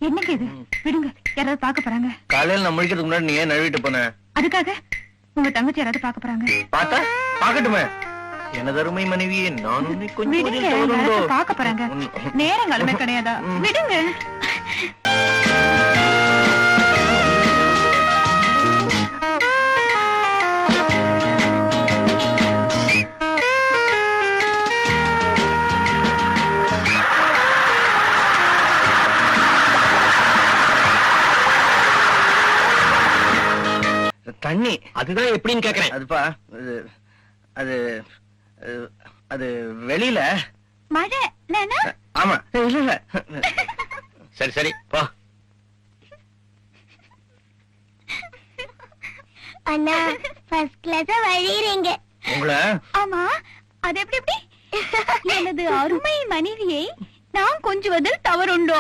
என்னங்க இது? விடுங்க, யாராவது பாக்க போறாங்க. காலையில நான் முடிக்கிறதுக்கு முன்னாடி நீ ஏன் நழுவிட்டு போன? அதுக்காக உங்க தங்கச்சி யாராவது பாக்க போறாங்க. பார்த்தா பாக்கட்டுமே. எனது அருமை மனைவியே, நான் உன்னை கொஞ்சம் விடுங்க, யாராவது பாக்க போறாங்க. நேரங்களுமே கிடையாதா? விடுங்க. தண்ணி அதுதான் எப்படின்னு கேக்குறேன். அதுப்பா, அது அது வெளியில மழை. ஆமா. இல்ல இல்ல. சரி சரி போ. அண்ணா ஃபர்ஸ்ட் கிளாஸ் வழியறீங்க. உங்களை ஆமா, அது எப்படி? எனது அருமை மனைவியை நான் கொஞ்சுவதில் தவறுண்டோ?